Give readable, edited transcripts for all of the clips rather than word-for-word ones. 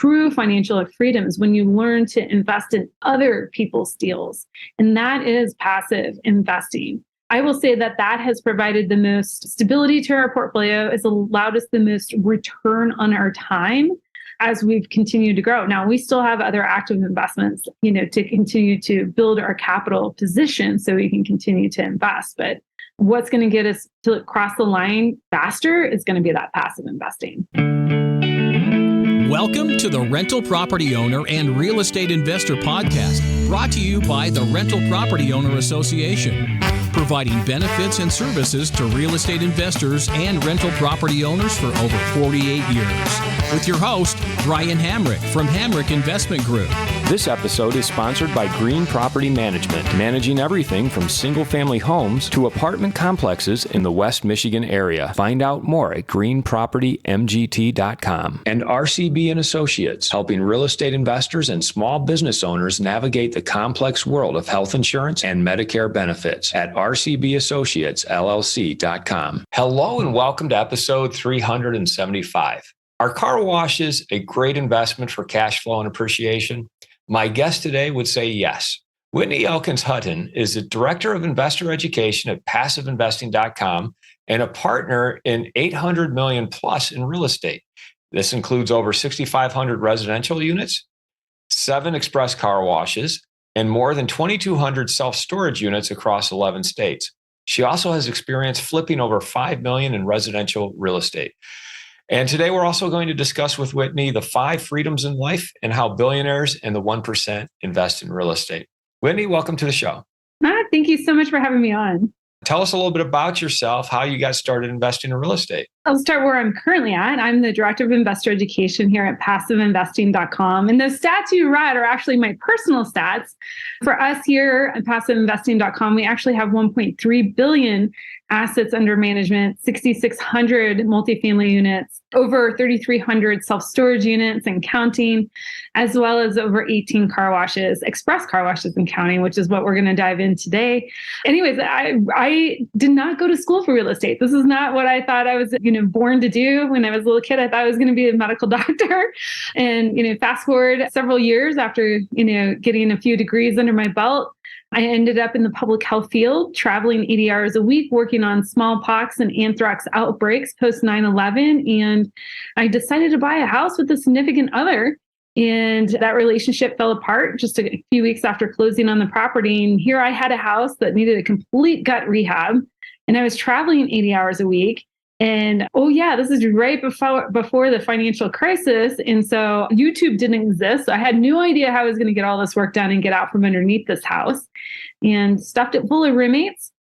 true financial freedom is when you learn to invest in other people's deals. And that is passive investing. I will say that that has provided the most stability to our portfolio. It's allowed us the most return on our time as we've continued to grow. Now, we still have other active investments, to continue to build our capital position so we can continue to invest. But what's going to get us to cross the line faster is going to be that passive investing. Welcome to the Rental Property Owner and Real Estate Investor Podcast, brought to you by the Rental Property Owner Association, providing benefits and services to real estate investors and rental property owners for over 48 years. With your host, Brian Hamrick from Hamrick Investment Group. This episode is sponsored by Green Property Management, managing everything from single-family homes to apartment complexes in the West Michigan area. Find out more at greenpropertymgt.com. And RCB Associates, helping real estate investors and small business owners navigate the complex world of health insurance and Medicare benefits at rcbassociatesllc.com. Hello and welcome to episode 375. Are car washes a great investment for cash flow and appreciation? My guest today would say yes. Whitney Elkins-Hutten is the Director of Investor Education at PassiveInvesting.com and a partner in $800 million plus in real estate. This includes over 6,500 residential units, 7 express car washes, and more than 2,200 self-storage units across 11 states. She also has experience flipping over $5 million in residential real estate. And today we're also going to discuss with Whitney the 5 freedoms in life and how billionaires and the 1% invest in real estate. Whitney, welcome to the show. Thank you so much for having me on. Tell us a little bit about yourself, how you got started investing in real estate. I'll start where I'm currently at. I'm the Director of Investor Education here at PassiveInvesting.com. And those stats you read are actually my personal stats. For us here at PassiveInvesting.com, we actually have 1.3 billion assets under management, 6,600 multifamily units, over 3,300 self-storage units and counting, as well as over 18 car washes, express car washes and counting, which is what we're going to dive in today. Anyways, I did not go to school for real estate. This is not what I thought I was, born to do. When I was a little kid, I thought I was going to be a medical doctor. And, fast forward several years after, getting a few degrees under my belt, I ended up in the public health field, traveling 80 hours a week, working on smallpox and anthrax outbreaks post 9/11. And I decided to buy a house with a significant other. And that relationship fell apart just a few weeks after closing on the property. And here I had a house that needed a complete gut rehab. And I was traveling 80 hours a week. And this is right before the financial crisis. And so YouTube didn't exist. So I had no idea how I was going to get all this work done and get out from underneath this house, and stuffed it full of roommates,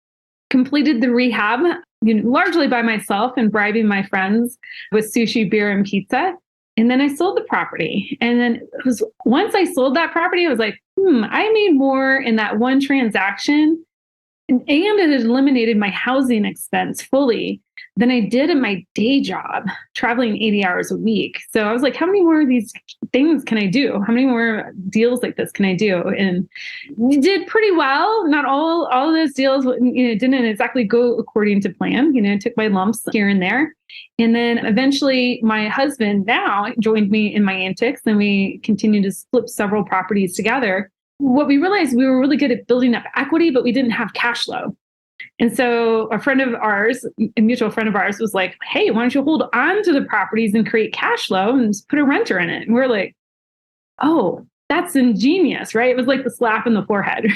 completed the rehab, largely by myself and bribing my friends with sushi, beer, and pizza. And then I sold the property. And then once I sold that property, I was like, I made more in that one transaction. And it eliminated my housing expense fully than I did in my day job, traveling 80 hours a week. So I was like, how many more of these things can I do? How many more deals like this can I do? And we did pretty well. Not all of those deals, didn't exactly go according to plan. Took my lumps here and there. And then eventually my husband now joined me in my antics, and we continued to flip several properties together. What we realized, we were really good at building up equity, but we didn't have cash flow. And so a friend of ours, a mutual friend of ours, was like, hey, why don't you hold on to the properties and create cash flow and just put a renter in it? And we're like, oh, that's ingenious, right? It was like the slap in the forehead.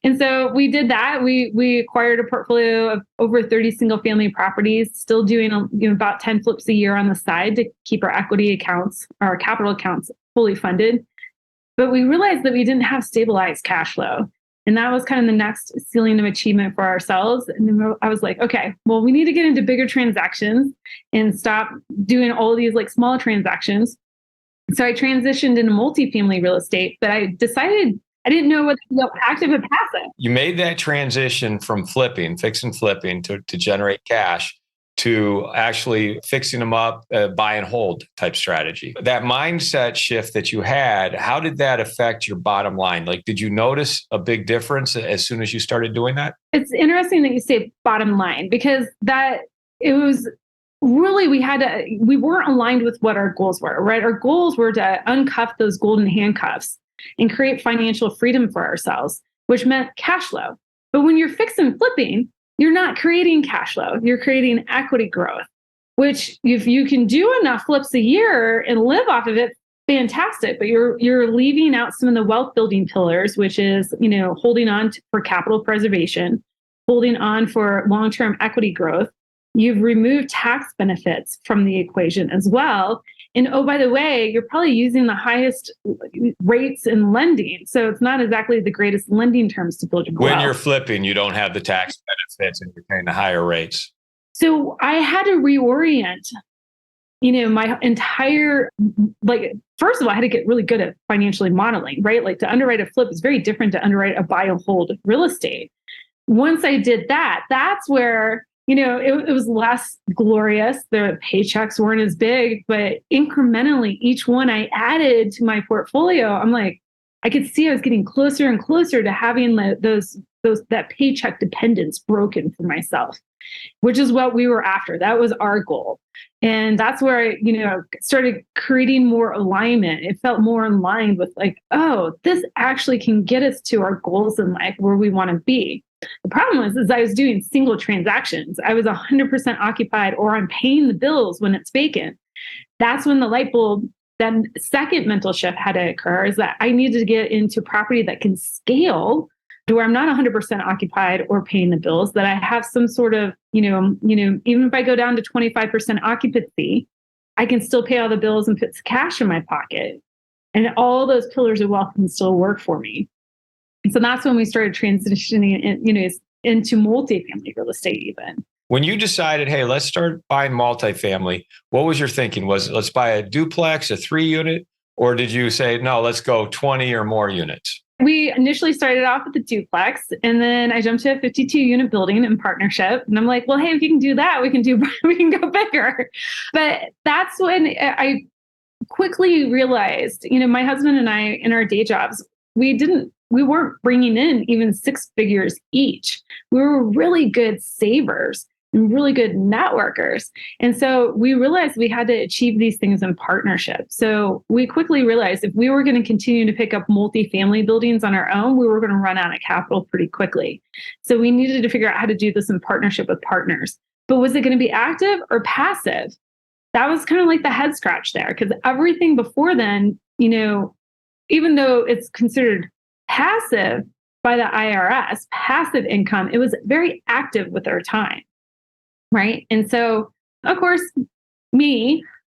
And so we did that. We acquired a portfolio of over 30 single family properties, still doing about 10 flips a year on the side to keep our equity accounts, our capital accounts fully funded. But we realized that we didn't have stabilized cash flow. And that was kind of the next ceiling of achievement for ourselves. And then I was like, okay, well, we need to get into bigger transactions and stop doing all of these like small transactions. So I transitioned into multifamily real estate, but I decided I didn't know whether to go active or passive. You made that transition from fix and flipping to generate cash to actually fixing them up, buy and hold type strategy. That mindset shift that you had, how did that affect your bottom line? Like, did you notice a big difference as soon as you started doing that? It's interesting that you say bottom line, because it was really we weren't aligned with what our goals were, right? Our goals were to uncuff those golden handcuffs and create financial freedom for ourselves, which meant cash flow. But when you're fix and flipping, you're not creating cash flow, you're creating equity growth, which if you can do enough flips a year and live off of it, fantastic. But you're leaving out some of the wealth building pillars, which is, holding on for capital preservation, holding on for long-term equity growth. You've removed tax benefits from the equation as well. And oh, by the way, you're probably using the highest rates in lending. So it's not exactly the greatest lending terms to build your wealth. When you're flipping, you don't have the tax benefits and you're paying the higher rates. So I had to reorient, my entire, first of all, I had to get really good at financially modeling, right? Like to underwrite a flip is very different to underwrite a buy and hold real estate. Once I did that, that's where it was less glorious. The paychecks weren't as big, but incrementally, each one I added to my portfolio, I'm like, I could see I was getting closer and closer to having that paycheck dependence broken for myself, which is what we were after. That was our goal. And that's where I, started creating more alignment. It felt more in line with this actually can get us to our goals in life where we want to be. The problem is I was doing single transactions. I was 100% occupied or I'm paying the bills when it's vacant. That's when the light bulb, then second mental shift had to occur, is that I needed to get into property that can scale to where I'm not 100% occupied or paying the bills, that I have some sort of, even if I go down to 25% occupancy, I can still pay all the bills and put cash in my pocket. And all those pillars of wealth can still work for me. And so that's when we started transitioning, into multifamily real estate even. When you decided, hey, let's start buying multifamily, what was your thinking? Was it, let's buy a duplex, a 3-unit, or did you say, no, let's go 20 or more units? We initially started off with the duplex, and then I jumped to a 52-unit building in partnership. And I'm like, well, hey, if you can do that, we can go bigger. But that's when I quickly realized, my husband and I in our day jobs, we weren't bringing in even 6 figures each. We were really good savers and really good networkers. And so we realized we had to achieve these things in partnership. So we quickly realized if we were going to continue to pick up multifamily buildings on our own, we were going to run out of capital pretty quickly. So we needed to figure out how to do this in partnership with partners. But was it going to be active or passive? That was kind of like the head scratch there, because everything before then, even though it's considered passive by the IRS, passive income, it was very active with our time, right? And so, of course,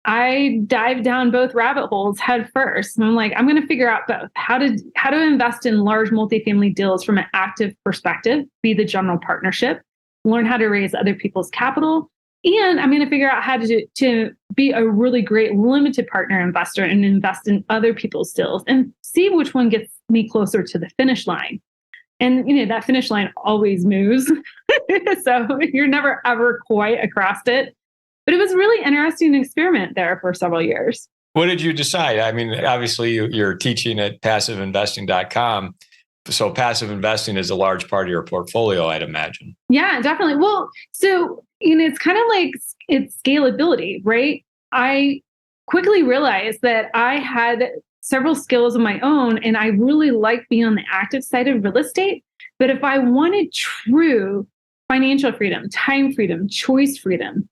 I dived down both rabbit holes head first. And I'm like, I'm going to figure out both how to invest in large multifamily deals from an active perspective, be the general partnership, learn how to raise other people's capital. And I'm going to figure out how to be a really great limited partner investor and invest in other people's deals and see which one gets me closer to the finish line. And, that finish line always moves. So you're never, ever quite across it. But it was really interesting experiment there for several years. What did you decide? I mean, obviously you're teaching at passiveinvesting.com. So passive investing is a large part of your portfolio, I'd imagine. Yeah, definitely. Well, so, it's kind of like it's scalability, right? I quickly realized that I had several skills of my own, and I really liked being on the active side of real estate. But if I wanted true financial freedom, time freedom, choice freedom,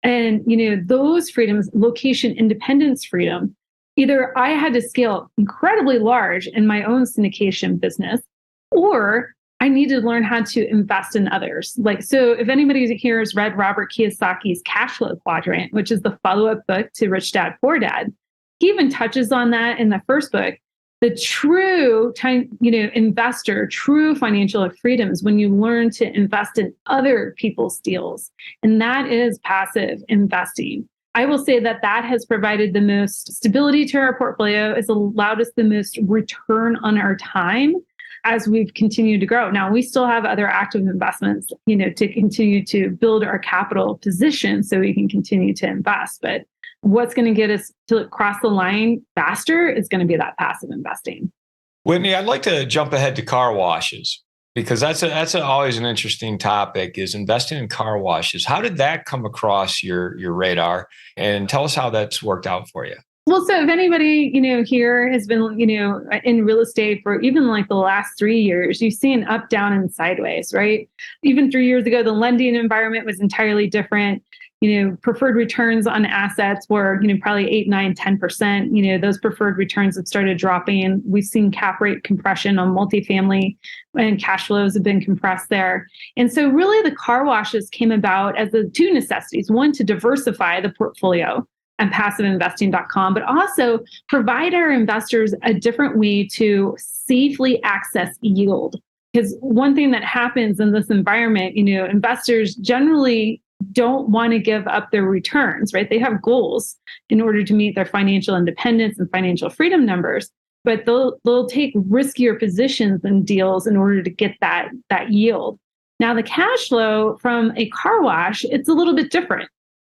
and, those freedoms, location independence freedom, either I had to scale incredibly large in my own syndication business, or I needed to learn how to invest in others. So if anybody here has read Robert Kiyosaki's Cash Flow Quadrant, which is the follow-up book to Rich Dad, Poor Dad, he even touches on that in the first book. The true time, investor, true financial freedoms when you learn to invest in other people's deals. And that is passive investing. I will say that has provided the most stability to our portfolio. It's allowed us the most return on our time as we've continued to grow. Now, we still have other active investments, to continue to build our capital position so we can continue to invest. But what's going to get us to cross the line faster is going to be that passive investing. Whitney, I'd like to jump ahead to car washes. Because that's always an interesting topic, is investing in car washes. How did that come across your radar? And tell us how that's worked out for you. Well, so if anybody, here has been, in real estate for even like the last 3 years, you've seen up, down, and sideways, right? Even 3 years ago, the lending environment was entirely different. Preferred returns on assets were, probably 8, 9, 10%. Those preferred returns have started dropping. We've seen cap rate compression on multifamily, and cash flows have been compressed there. And so really the car washes came about as the two necessities: one, to diversify the portfolio and passiveinvesting.com, but also provide our investors a different way to safely access yield. Because one thing that happens in this environment, investors generally don't want to give up their returns, right? They have goals in order to meet their financial independence and financial freedom numbers, but they'll take riskier positions in deals in order to get that yield. Now, the cash flow from a car wash, it's a little bit different.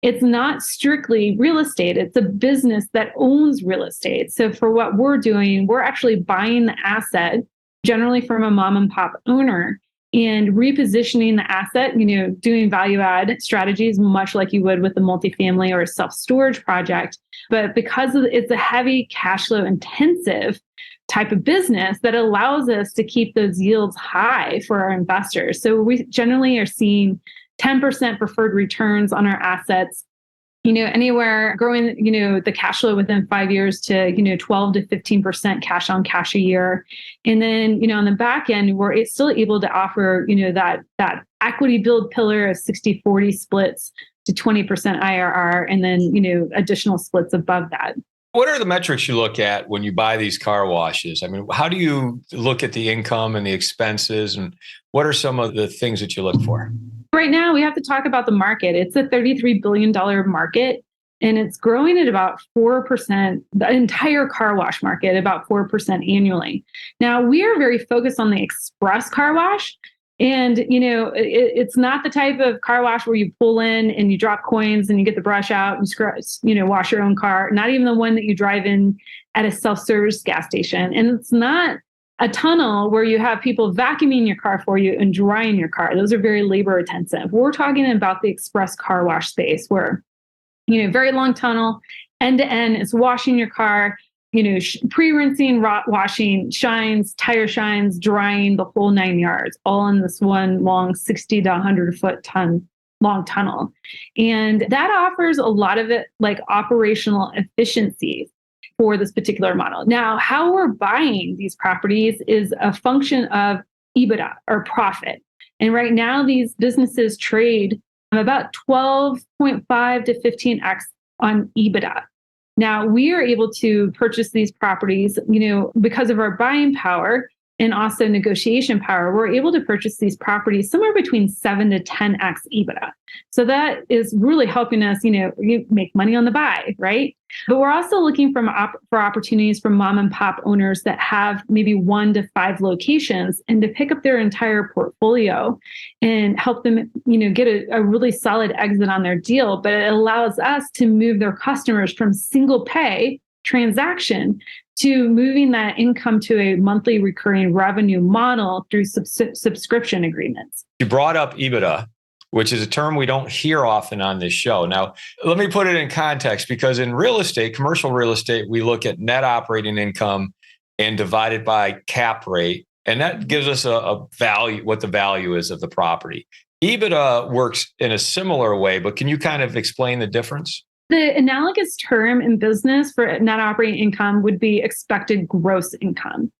It's not strictly real estate. It's a business that owns real estate. So for what we're doing, we're actually buying the asset, generally from a mom and pop owner, and repositioning the asset, doing value add strategies, much like you would with a multifamily or a self-storage project. But because it's a heavy cash flow intensive type of business, that allows us to keep those yields high for our investors. So we generally are seeing 10% preferred returns on our assets, anywhere growing, the cash flow within 5 years to, 12 to 15% cash on cash a year. And then, on the back end, we're still able to offer, that equity build pillar of 60-40 splits to 20% IRR, and then, additional splits above that. What are the metrics you look at when you buy these car washes? I mean, how do you look at the income and the expenses, and what are some of the things that you look for? Right now, we have to talk about the market. It's a $33 billion market, and it's growing at about 4%, the entire car wash market, about 4% annually. Now, we are very focused on the express car wash. And, it's not the type of car wash where you pull in and you drop coins and you get the brush out and wash your own car. Not even the one that you drive in at a self-service gas station. And it's not a tunnel where you have people vacuuming your car for you and drying your car. Those are very labor intensive. We're talking about the express car wash space where, very long tunnel, end to end, it's washing your car, pre-rinsing, washing, shines, tire shines, drying, the whole 9 yards, all in this one long 60 to 100 foot long tunnel. And that offers a lot of it, like operational efficiencies for this particular model. Now, how we're buying these properties is a function of EBITDA, or profit. And right now, these businesses trade about 12.5 to 15x on EBITDA. Now, we are able to purchase these properties, because of our buying power and also negotiation power. We're able to purchase these properties somewhere between 7 to 10x EBITDA. So that is really helping us, you make money on the buy, right? But we're also looking for opportunities from mom and pop owners that have maybe 1 to 5 locations, and to pick up their entire portfolio and help them, get a really solid exit on their deal. But it allows us to move their customers from single pay transaction to moving that income to a monthly recurring revenue model through subscription agreements. You brought up EBITDA, which is a term we don't hear often on this show. Now, let me put it in context, because in real estate, commercial real estate, we look at net operating income and divide it by cap rate. And that gives us a value, what the value is of the property. EBITDA works in a similar way, but can you kind of explain the difference? The analogous term in business for net operating income would be expected gross income.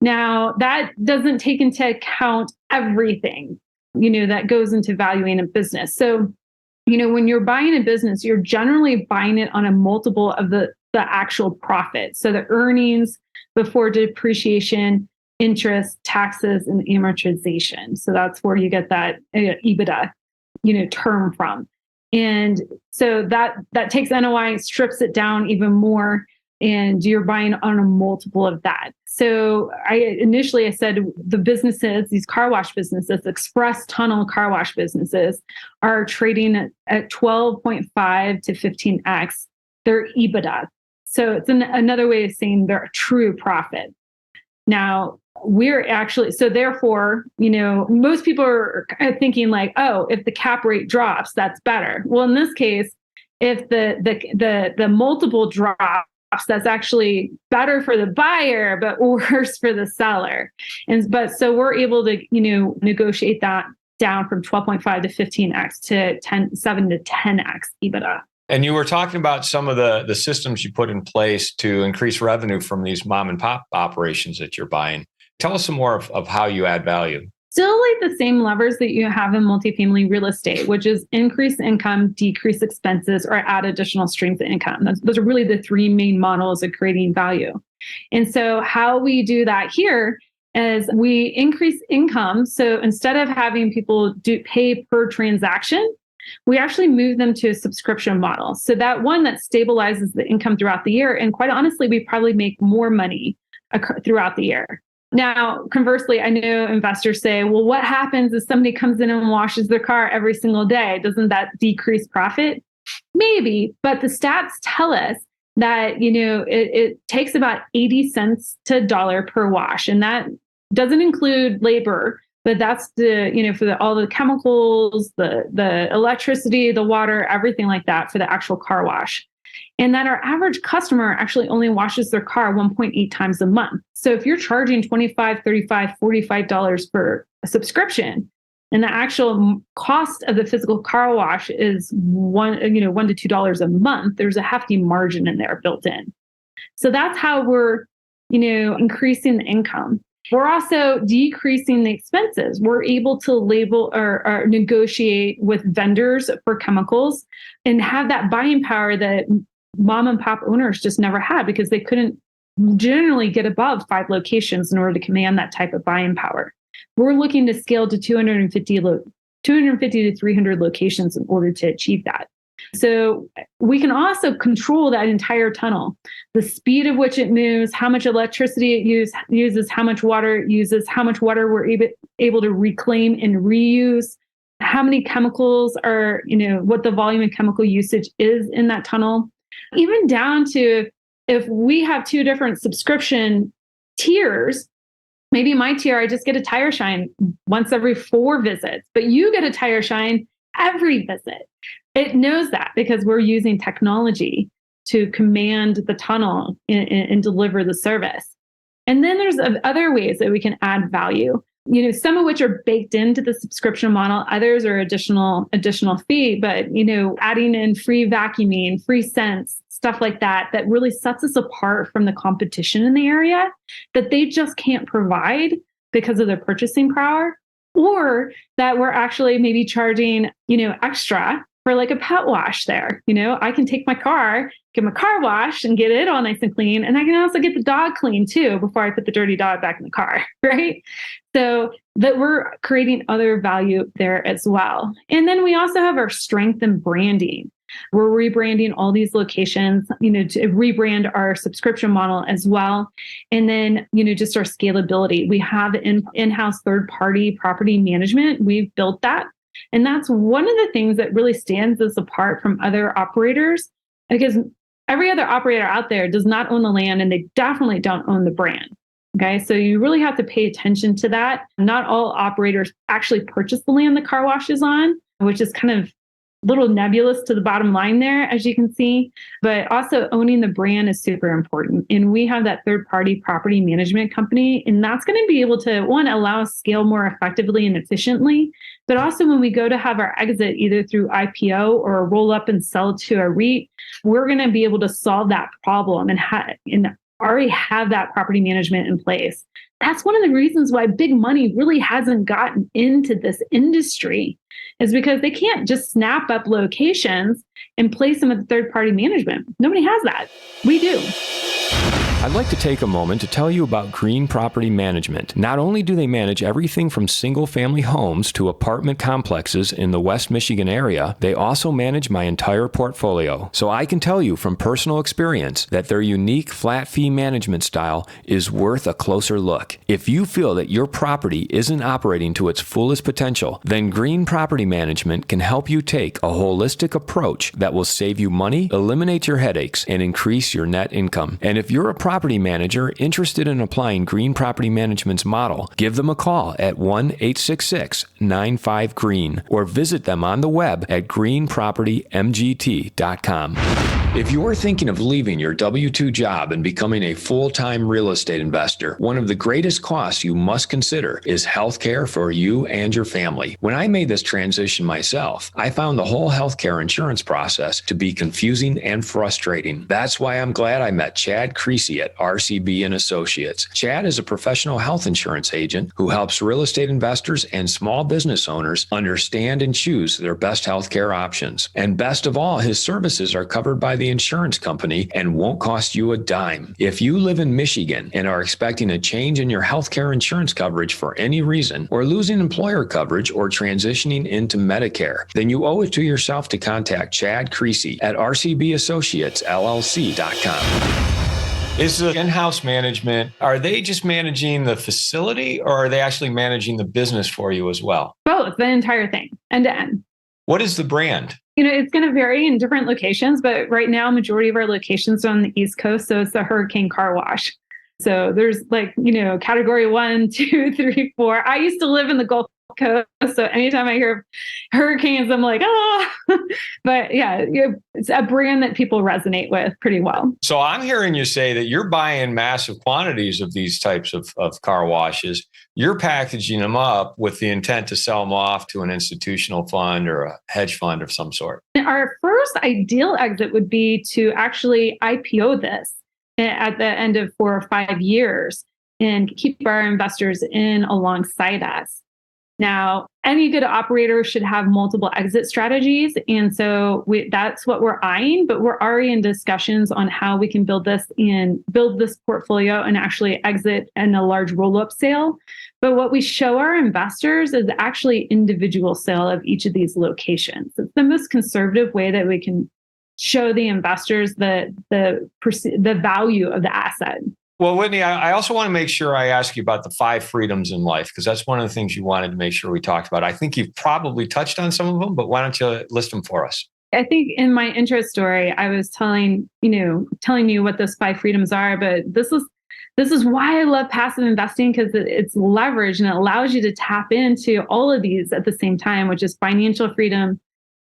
Now, that doesn't take into account everything, that goes into valuing a business. So, when you're buying a business, you're generally buying it on a multiple of the actual profit. So the earnings before depreciation, interest, taxes, and amortization. So that's where you get that EBITDA, term from. And so that takes NOI, strips it down even more, and you're buying on a multiple of that. So I said the businesses, these car wash businesses, express tunnel car wash businesses, are trading at 12.5 to 15x their EBITDA. So it's another way of saying they're a true profit. Now, we're actually, so therefore, most people are thinking like, oh, if the cap rate drops, that's better. Well, in this case, if the multiple drops, that's actually better for the buyer, but worse for the seller. So we're able to, negotiate that down from 12.5 to 15x to 7 to 10x EBITDA. And you were talking about some of the systems you put in place to increase revenue from these mom and pop operations that you're buying. Tell us some more of how you add value. Still like the same levers that you have in multifamily real estate, which is increase income, decrease expenses, or add additional streams of income. Those are really the three main models of creating value. And so how we do that here is we increase income. So instead of having people pay per transaction, we actually move them to a subscription model. So that one that stabilizes the income throughout the year. And quite honestly, we probably make more money throughout the year. Now, conversely, I know investors say, well, what happens if somebody comes in and washes their car every single day? Doesn't that decrease profit? Maybe, but the stats tell us that, it takes about 80 cents to $1 per wash. And that doesn't include labor, but that's for all the chemicals, the electricity, the water, everything like that for the actual car wash. And that our average customer actually only washes their car 1.8 times a month. So if you're charging $25, $35, $45 for a subscription, and the actual cost of the physical car wash is $1 to $2 a month, there's a hefty margin in there built in. So that's how we're, increasing the income. We're also decreasing the expenses. We're able to label or negotiate with vendors for chemicals and have that buying power that mom and pop owners just never had because they couldn't generally get above 5 locations in order to command that type of buying power. We're looking to scale to 250 to 300 locations in order to achieve that. So we can also control that entire tunnel, the speed of which it moves, how much electricity it uses, how much water it uses, how much water we're able to reclaim and reuse, how many chemicals are, what the volume of chemical usage is in that tunnel, even down to if we have 2 different subscription tiers. Maybe my tier, I just get a tire shine once every 4 visits, but you get a tire shine every visit. It knows that because we're using technology to command the tunnel and deliver the service. And then there's other ways that we can add value, some of which are baked into the subscription model. Others are additional fee, but, adding in free vacuuming, free scents, stuff like that really sets us apart from the competition in the area that they just can't provide because of their purchasing power, or that we're actually maybe charging, extra for like a pet wash there. I can take my car, get my car washed and get it all nice and clean. And I can also get the dog clean too before I put the dirty dog back in the car, right? So that we're creating other value there as well. And then we also have our strength in branding. We're rebranding all these locations, to rebrand our subscription model as well. And then, just our scalability. We have in-house third-party property management. We've built that. And that's one of the things that really stands us apart from other operators, because every other operator out there does not own the land and they definitely don't own the brand. Okay, so you really have to pay attention to that. Not all operators actually purchase the land the car wash is on, which is kind of little nebulous to the bottom line there, as you can see, but also owning the brand is super important. And we have that third-party property management company, and that's going to be able to, one, allow us scale more effectively and efficiently, but also when we go to have our exit, either through IPO or a roll up and sell to a REIT, we're going to be able to solve that problem and already have that property management in place. That's one of the reasons why big money really hasn't gotten into this industry, is because they can't just snap up locations and place them at the third-party management. Nobody has that. We do. I'd like to take a moment to tell you about Green Property Management. Not only do they manage everything from single-family homes to apartment complexes in the West Michigan area, they also manage my entire portfolio. So I can tell you from personal experience that their unique flat-fee management style is worth a closer look. If you feel that your property isn't operating to its fullest potential, then Green Property Management can help you take a holistic approach that will save you money, eliminate your headaches, and increase your net income. And if you're a property manager interested in applying Green Property Management's model, give them a call at 1-866-95-GREEN or visit them on the web at greenpropertymgt.com. If you're thinking of leaving your W-2 job and becoming a full-time real estate investor, one of the greatest costs you must consider is healthcare for you and your family. When I made this transition myself, I found the whole healthcare insurance process to be confusing and frustrating. That's why I'm glad I met Chad Creasy at RCB Associates. Chad is a professional health insurance agent who helps real estate investors and small business owners understand and choose their best healthcare options. And best of all, his services are covered by the insurance company and won't cost you a dime. If you live in Michigan and are expecting a change in your healthcare insurance coverage for any reason, or losing employer coverage or transitioning into Medicare, then you owe it to yourself to contact Chad Creasy at rcbassociatesllc.com. Is the in-house management, are they just managing the facility or are they actually managing the business for you as well? Both, the entire thing, end to end. What is the brand? It's going to vary in different locations, but right now, majority of our locations are on the East Coast. So it's the Hurricane Car Wash. So there's category 1, 2, 3, 4. I used to live in the Gulf Coast. So anytime I hear hurricanes, I'm like, oh, but yeah, it's a brand that people resonate with pretty well. So I'm hearing you say that you're buying massive quantities of these types of car washes. You're packaging them up with the intent to sell them off to an institutional fund or a hedge fund of some sort. Our first ideal exit would be to actually IPO this at the end of 4 or 5 years and keep our investors in alongside us. Now, any good operator should have multiple exit strategies. And so that's what we're eyeing, but we're already in discussions on how we can build this portfolio and actually exit in a large roll-up sale. But what we show our investors is actually individual sale of each of these locations. It's the most conservative way that we can show the investors the value of the asset. Well, Whitney, I also want to make sure I ask you about the 5 freedoms in life, because that's one of the things you wanted to make sure we talked about. I think you've probably touched on some of them, but why don't you list them for us? I think in my intro story, I was telling you what those 5 freedoms are, but this is why I love passive investing, because it's leverage and it allows you to tap into all of these at the same time, which is financial freedom,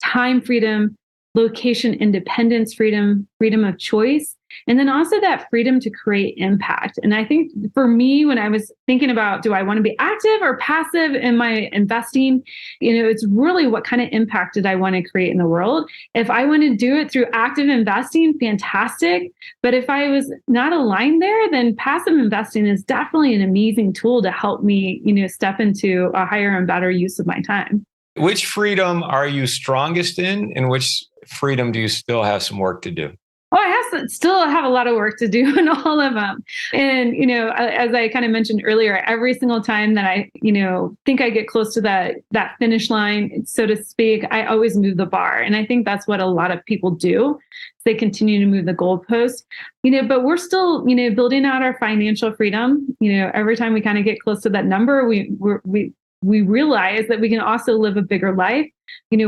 time freedom, location independence freedom, freedom of choice, and then also that freedom to create impact. And I think for me, when I was thinking about, do I want to be active or passive in my investing, it's really what kind of impact did I want to create in the world? If I want to do it through active investing, fantastic. But if I was not aligned there, then passive investing is definitely an amazing tool to help me, step into a higher and better use of my time. Which freedom are you strongest in, and which freedom do you still have some work to do? Oh, I still have a lot of work to do in all of them. And, as I kind of mentioned earlier, every single time that I, think I get close to that finish line, so to speak, I always move the bar. And I think that's what a lot of people do. They continue to move the goalpost, but we're still, building out our financial freedom. Every time we kind of get close to that number, we realize that we can also live a bigger life.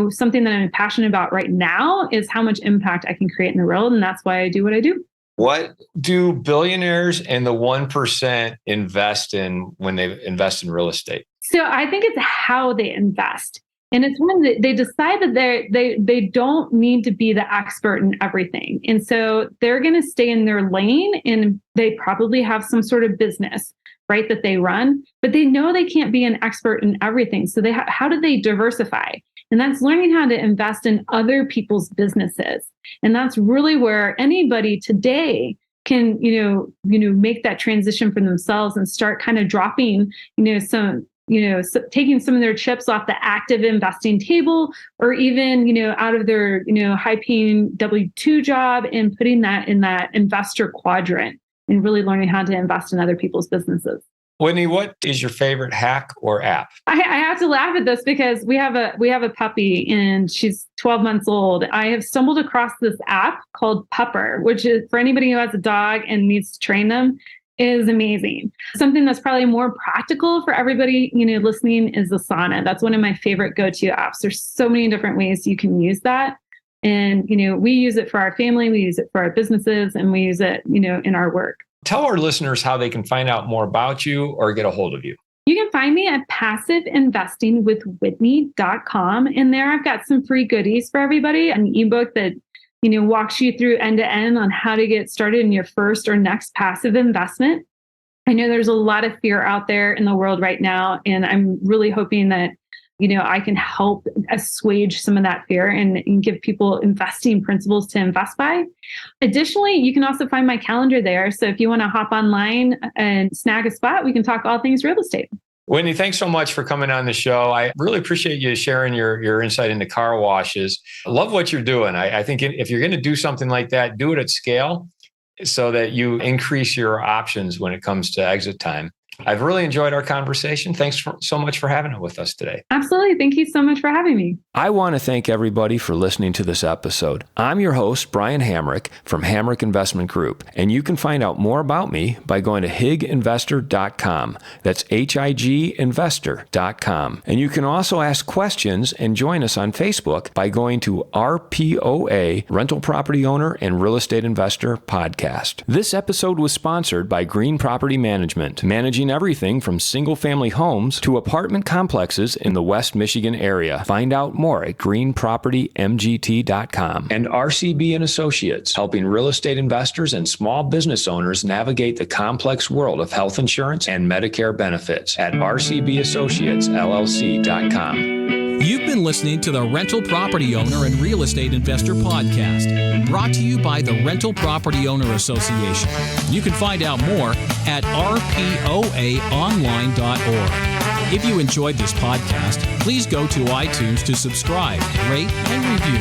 Something that I'm passionate about right now is how much impact I can create in the world. And that's why I do what I do. What do billionaires and the 1% invest in when they invest in real estate? So I think it's how they invest. And it's when they decide that they don't need to be the expert in everything. And so they're going to stay in their lane, and they probably have some sort of business, right, that they run, but they know they can't be an expert in everything. So how do they diversify? And that's learning how to invest in other people's businesses. And that's really where anybody today can, make that transition for themselves and start kind of dropping, taking some of their chips off the active investing table, or even, out of their, high-paying W-2 job and putting that in that investor quadrant and really learning how to invest in other people's businesses. Whitney, what is your favorite hack or app? I have to laugh at this because we have a puppy and she's 12 months old. I have stumbled across this app called Pupper, which is for anybody who has a dog and needs to train them, is amazing. Something that's probably more practical for everybody, listening is Asana. That's one of my favorite go-to apps. There's so many different ways you can use that. And, we use it for our family, we use it for our businesses, and we use it, in our work. Tell our listeners how they can find out more about you or get a hold of you. You can find me at passiveinvestingwithwhitney.com. And there I've got some free goodies for everybody, an ebook that walks you through end to end on how to get started in your first or next passive investment. I know there's a lot of fear out there in the world right now, and I'm really hoping that I can help assuage some of that fear and give people investing principles to invest by. Additionally, you can also find my calendar there. So if you want to hop online and snag a spot, we can talk all things real estate. Whitney, thanks so much for coming on the show. I really appreciate you sharing your insight into car washes. I love what you're doing. I think if you're going to do something like that, do it at scale so that you increase your options when it comes to exit time. I've really enjoyed our conversation. Thanks so much for having it with us today. Absolutely. Thank you so much for having me. I want to thank everybody for listening to this episode. I'm your host, Brian Hamrick from Hamrick Investment Group, and you can find out more about me by going to higinvestor.com. That's higinvestor.com. And you can also ask questions and join us on Facebook by going to RPOA, Rental Property Owner and Real Estate Investor Podcast. This episode was sponsored by Green Property Management, managing everything from single-family homes to apartment complexes in the West Michigan area. Find out more at greenpropertymgt.com. And RCB Associates, helping real estate investors and small business owners navigate the complex world of health insurance and Medicare benefits at rcbassociatesllc.com. You've been listening to the Rental Property Owner and Real Estate Investor Podcast, brought to you by the Rental Property Owner Association. You can find out more at rpoaonline.org. If you enjoyed this podcast, please go to iTunes to subscribe, rate, and review.